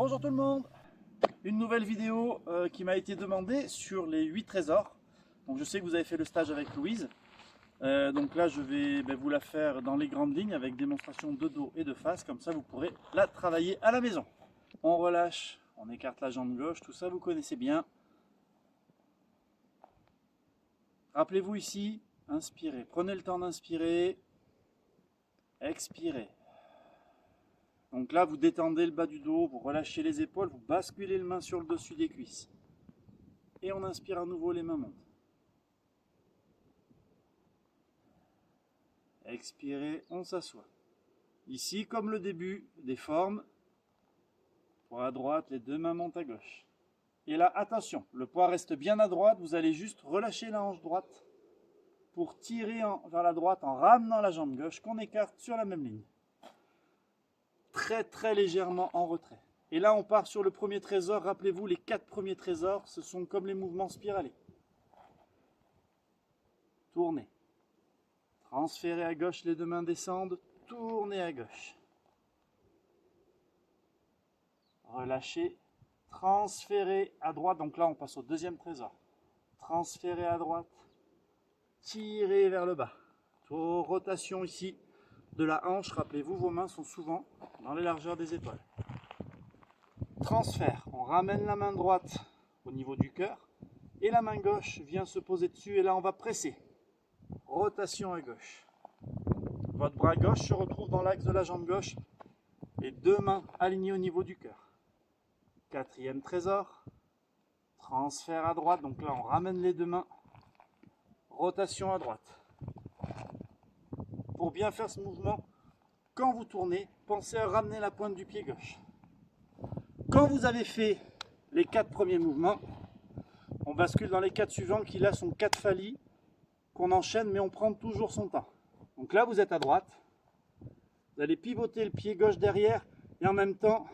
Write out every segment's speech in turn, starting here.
Bonjour tout le monde, une nouvelle vidéo qui m'a été demandée sur les 8 trésors. Donc je sais que vous avez fait le stage avec Louise, donc là je vais vous la faire dans les grandes lignes avec démonstration de dos et de face, comme ça vous pourrez la travailler à la maison. On relâche, on écarte la jambe gauche, tout ça vous connaissez bien. Rappelez-vous ici, inspirez, prenez le temps d'inspirer, expirez. Donc là, vous détendez le bas du dos, vous relâchez les épaules, vous basculez les mains sur le dessus des cuisses. Et on inspire à nouveau, les mains montent. Expirez, on s'assoit. Ici, comme le début des formes, poids à droite, les deux mains montent à gauche. Et là, attention, le poids reste bien à droite, vous allez juste relâcher la hanche droite pour tirer vers la droite en ramenant la jambe gauche qu'on écarte sur la même ligne. Très légèrement en retrait. Et là on part sur le premier trésor. Rappelez-vous, les 4 premiers trésors, ce sont comme les mouvements spiralés. Tournez. Transférez à gauche, les deux mains descendent. Tournez à gauche. Relâchez. Transférez à droite. Donc là on passe au deuxième trésor. Transférez à droite. Tirez vers le bas. Rotation ici de la hanche. Rappelez-vous, vos mains sont souvent dans les largeurs des épaules. Transfert, on ramène la main droite au niveau du cœur et la main gauche vient se poser dessus et là on va presser. Rotation à gauche. Votre bras gauche se retrouve dans l'axe de la jambe gauche et deux mains alignées au niveau du cœur. Quatrième trésor. Transfert à droite, donc là on ramène les deux mains. Rotation à droite. Pour bien faire ce mouvement, quand vous tournez, pensez à ramener la pointe du pied gauche. Quand vous avez fait les 4 premiers mouvements, on bascule dans les 4 suivants qui là sont 4 fallis qu'on enchaîne mais on prend toujours son temps. Donc là vous êtes à droite, vous allez pivoter le pied gauche derrière et en même temps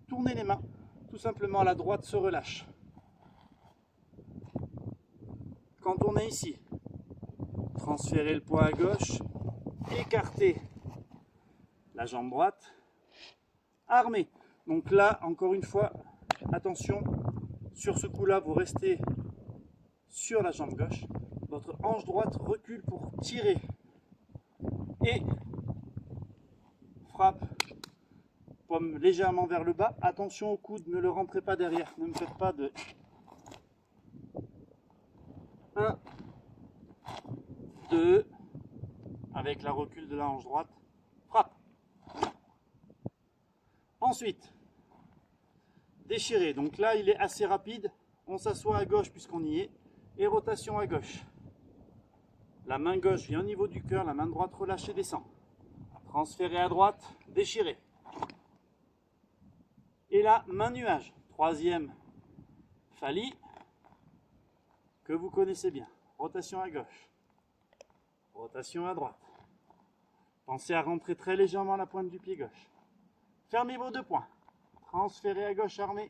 tourner les mains. Tout simplement la droite se relâche. Quand on est ici, transférez le poids à gauche, écartez la jambe droite, armez. Donc là, encore une fois, attention, sur ce coup-là, vous restez sur la jambe gauche. Votre hanche droite recule pour tirer. Et frappe, paume légèrement vers le bas. Attention au coude, ne le rentrez pas derrière. Ne me faites pas de 1, 2, avec la recul de la hanche droite. Frappe. Ensuite, déchiré. Donc là, il est assez rapide. On s'assoit à gauche puisqu'on y est. Et rotation à gauche. La main gauche vient au niveau du cœur. La main droite relâche et descend. Transféré à droite. Déchiré. Et là, main nuage. Troisième falli que vous connaissez bien. Rotation à gauche. Rotation à droite. Pensez à rentrer très légèrement la pointe du pied gauche. Fermez vos deux poings. Transférez à gauche, armé.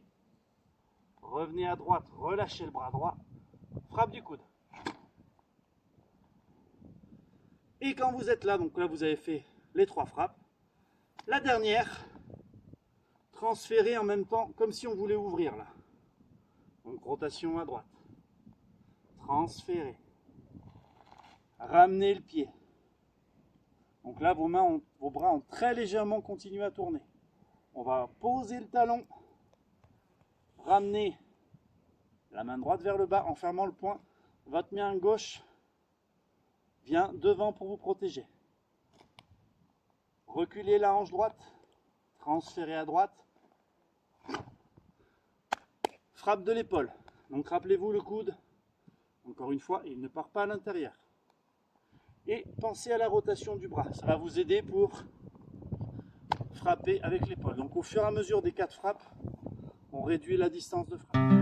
Revenez à droite, relâchez le bras droit. Frappe du coude. Et quand vous êtes là, donc là vous avez fait les 3 frappes. La dernière, transférez en même temps comme si on voulait ouvrir là. Donc rotation à droite. Transférez. Ramenez le pied. Donc là vos bras ont très légèrement continué à tourner. On va poser le talon, ramener la main droite vers le bas en fermant le poing. Votre main gauche vient devant pour vous protéger. Reculez la hanche droite, transférez à droite. Frappe de l'épaule. Donc rappelez-vous le coude, encore une fois, il ne part pas à l'intérieur. Et pensez à la rotation du bras, ça va vous aider pour frapper avec l'épaule. Donc au fur et à mesure des 4 frappes, on réduit la distance de frappe.